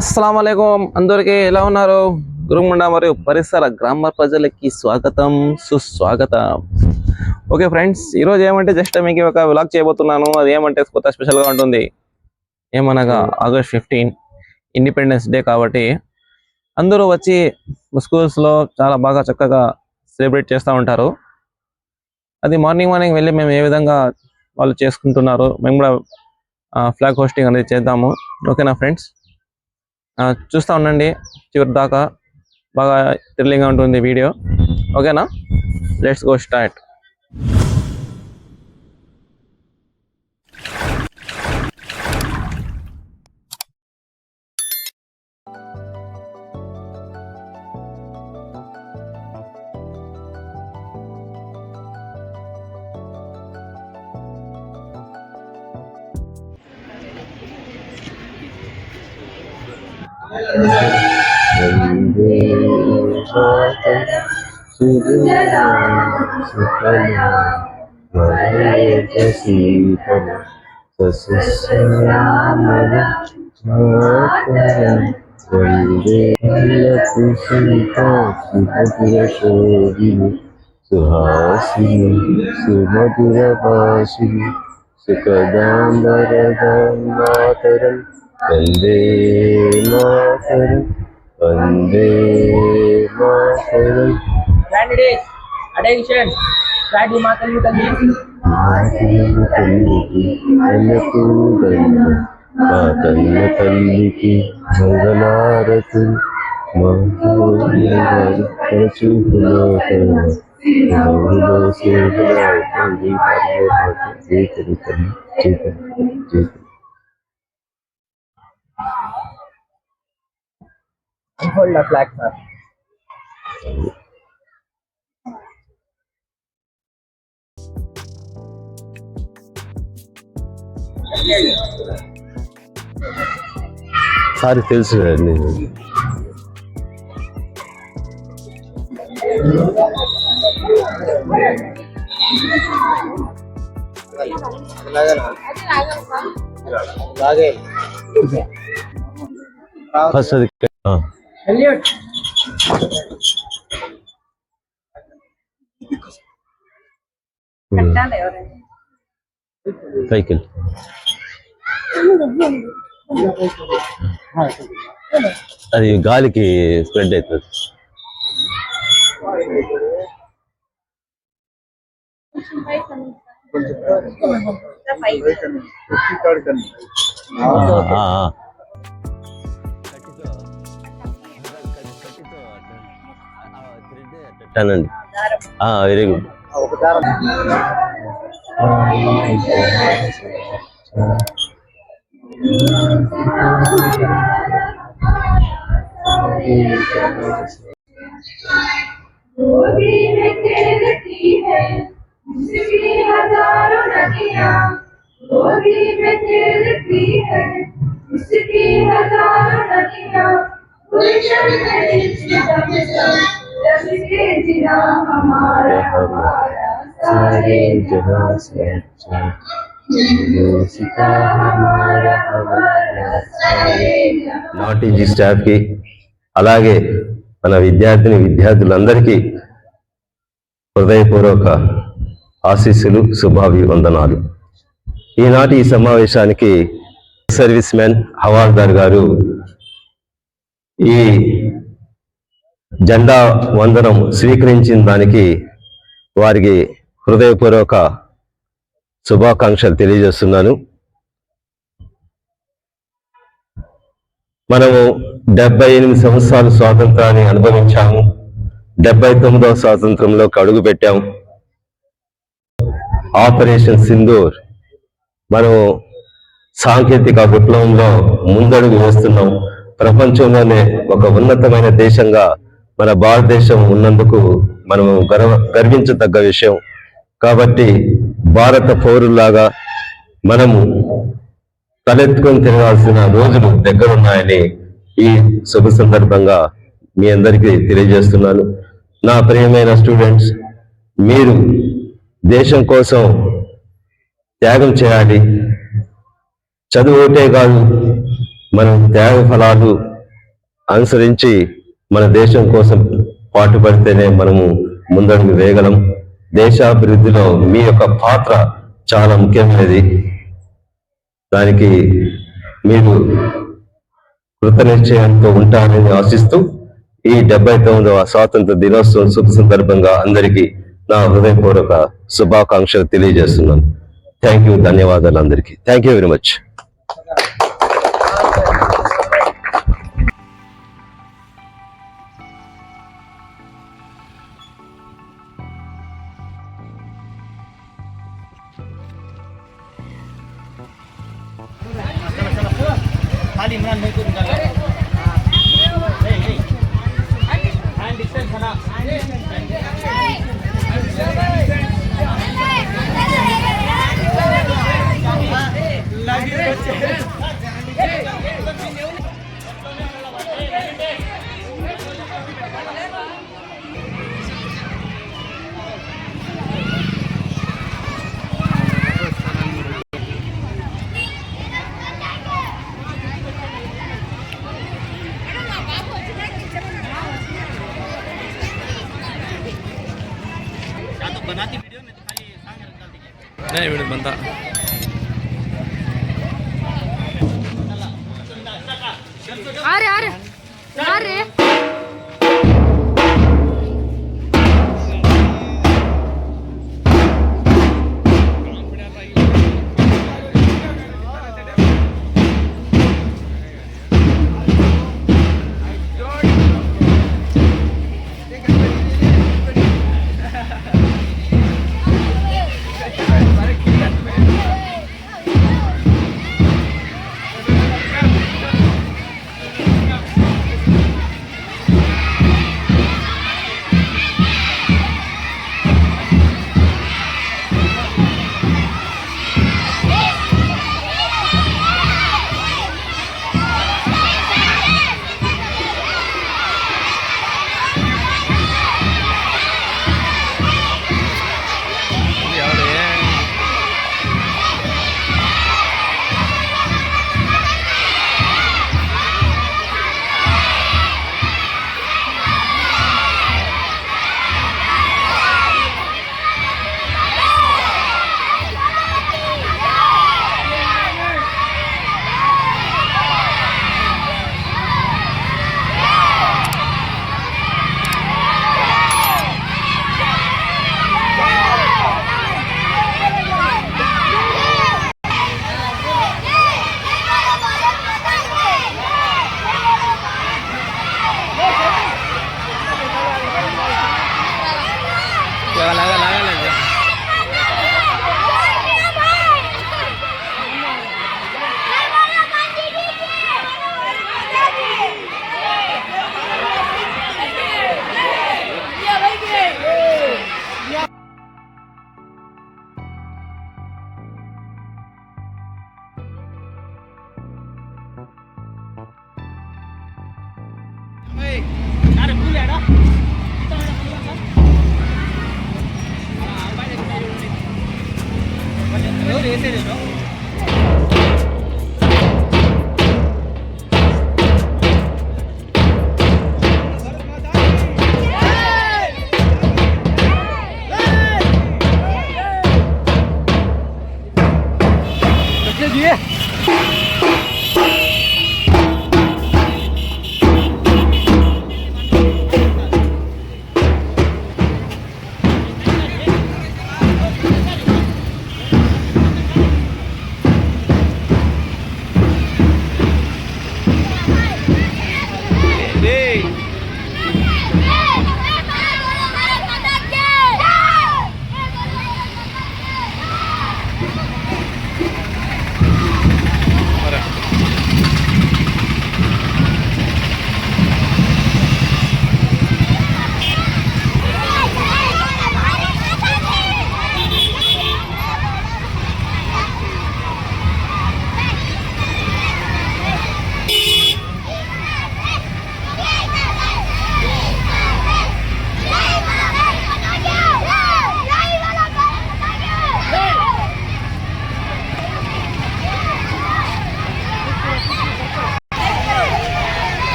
అస్సలాముఅలైకుం అందరికీ ఎలా ఉన్నారు? గురుగుండ మరియు పరిసర గ్రామ ప్రజలకి స్వాగతం సుస్వాగతం. ఓకే ఫ్రెండ్స్, ఈరోజు ఏమంటే జస్ట్ మీకు ఒక వ్లాగ్ చేయబోతున్నాను. అది ఏమంటే కొత్త స్పెషల్గా ఉంటుంది. ఏమనగా ఆగస్ట్ 15 ఇండిపెండెన్స్ డే కాబట్టి అందరూ వచ్చి స్కూల్స్లో చాలా బాగా చక్కగా సెలబ్రేట్ చేస్తూ ఉంటారు. అది మార్నింగ్ వెళ్ళి మేము ఏ విధంగా వాళ్ళు చేసుకుంటున్నారు మేము కూడా ఫ్లాగ్ హోస్టింగ్ అనేది చేద్దాము. ఓకేనా ఫ్రెండ్స్, చూస్తూ ఉండండి చివరి దాకా, బాగా థ్రిల్లింగ్గా ఉంటుంది వీడియో. ఓకేనా, లెట్స్ గో స్టార్ట్. సుహాసిని సుమధుర భాషిని సుఖదాంబరదాం మాతరం Vande Mataram Vande Mataram. Attention, start the Mataram Talli. తల్లికి అన్నపూర్ణ మా కన్న తల్లికి మంగళారతి మా చూపులో Hold the flag, sir. సారి తెలుసు కదండి. ఫస్ట్ అది Salute. సైకిల్ అది గాలికి స్ప్రెడ్ అవుతుంది. అనండి, వెరీ గుడ్. गोदी में खेलती है उसकी हजारों नदियाँ, गोदी में खेलती है उसकी हजारों नदियाँ, गुलशन में जब के जिना हमारा हमारा सारे जहां से अच्छा हमारा हमारा सारे నాటిజీ స్టాఫ్కి అలాగే మన విద్యార్థులందరికీ హృదయపూర్వక ఆశీస్సులు, శుభాభివందనాలు. ఈనాటి ఈ సమావేశానికి సర్వీస్ మెన్ హవాల్దార్ గారు ఈ జెండా వందనం స్వీకరించిన దానికి వారికి హృదయపూర్వక శుభాకాంక్షలు తెలియజేస్తున్నాను. మనము 78 సంవత్సరాలు స్వాతంత్రాన్ని అనుభవించాము. 79వ స్వాతంత్రంలోకి అడుగు పెట్టాము. ఆపరేషన్ సింధూర్, మనము సాంకేతిక విప్లవంలో ముందడుగు వేస్తున్నాం. ప్రపంచంలోనే ఒక ఉన్నతమైన దేశంగా మన భారతదేశం ఉన్నందుకు మనము గర్వించదగ్గ విషయం. కాబట్టి భారత పౌరులాగా మనము తలెత్తుకొని తిరగాల్సిన రోజులు దగ్గరున్నాయని ఈ శుభ సందర్భంగా మీ అందరికీ తెలియజేస్తున్నాను. నా ప్రియమైన స్టూడెంట్స్, మీరు దేశం కోసం త్యాగం చేయాలి. చదువు ఒకటే కాదు, మనం త్యాగ ఫలాలు అనుసరించి మన దేశం కోసం పాటుపడితేనే మనము ముందడుగు వేయగలం. దేశాభివృద్ధిలో మీ యొక్క పాత్ర చాలా ముఖ్యమైనది. దానికి మీరు కృతనిశ్చయంతో ఉంటారని ఆశిస్తూ ఈ 79వ స్వాతంత్ర దినోత్సవం శుభ సందర్భంగా అందరికీ నా హృదయపూర్వక శుభాకాంక్షలు తెలియజేస్తున్నాను. థ్యాంక్ యూ, ధన్యవాదాలు అందరికీ. Thank you very much. नहीं वीडियो बनता अरे अरे अरे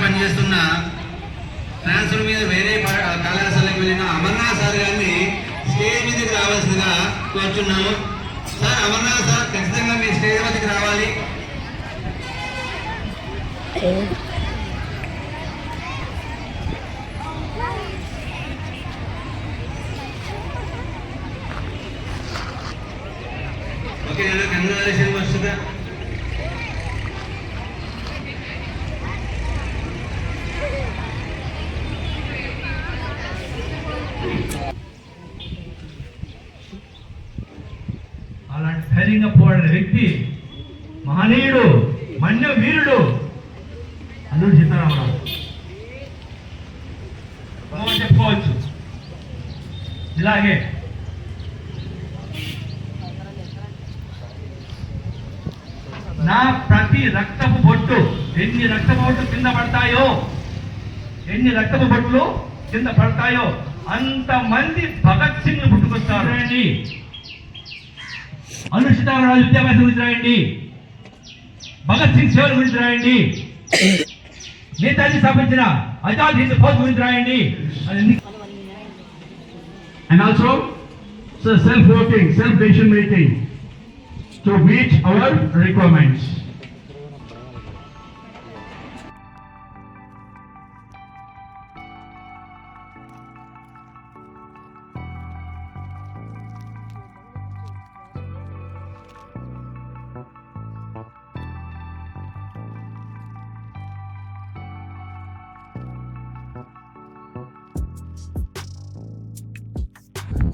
పనిచేస్తున్న ట్రాన్స్ఫర్ మీద వేరే కళాశాలకు వెళ్ళిన అమర్నాథ్ సార్ గారిని స్టేజ్ మీదకి రావాల్సిందిగా కోరుచున్నాము. సార్ అమర్నాథ్ సార్ ఖచ్చితంగా మీ స్టేజ్ మీదకి రావాలి. ఓకే, కంగ్రాచులేషన్ వస్తుందా? అలాంటి ధైర్యంగా పోరాడిన వ్యక్తి మహనీయుడు, మన్య వీరుడు అల్లూరి సీతారామరావు చెప్పుకోవచ్చు. ఇలాగే నా ప్రతి రక్తపు బొట్టు ఎన్ని రక్తపు బొట్లు కింద పడతాయో, ఎన్ని రక్తపు బొట్లు కింద పడతాయో అంతమంది భగత్ సింగ్ పుట్టుకొస్తారు. అల్లూరి సీతారామరాజు విద్యాభ్యాసం గురించి రాయండి, భగత్ సింగ్ సేవల గురించి రాయండి, నేతాజీ స్థాపించిన ఆజాద్ హింద్ ఫౌజ్ గురించి రాయండి. And also self voting, self decision making to meet our requirements.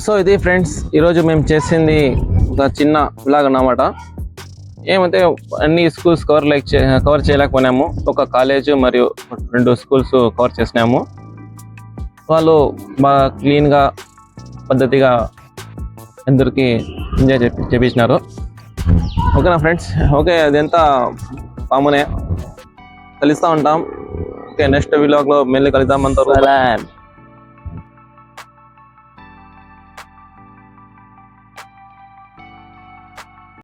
So ఇది ఫ్రెండ్స్ ఈరోజు మేము చేసింది ఒక చిన్న వ్లాగ్ అన్నమాట. ఏమంటే అన్ని స్కూల్స్ కవర్ చేయలేకపోయినాము. ఒక కాలేజ్ మరియు 2 స్కూల్స్ కవర్ చేసినాము. వాళ్ళు బాగా క్లీన్గా పద్ధతిగా అందరికీ ఎంజాయ్ చేపించినారు. ఓకేనా ఫ్రెండ్స్? ఓకే, అదంతా కామనే, కలుస్తూ ఉంటాం. ఓకే, నెక్స్ట్ వ్లాగ్లో మళ్ళీ కలుద్దాం. అంత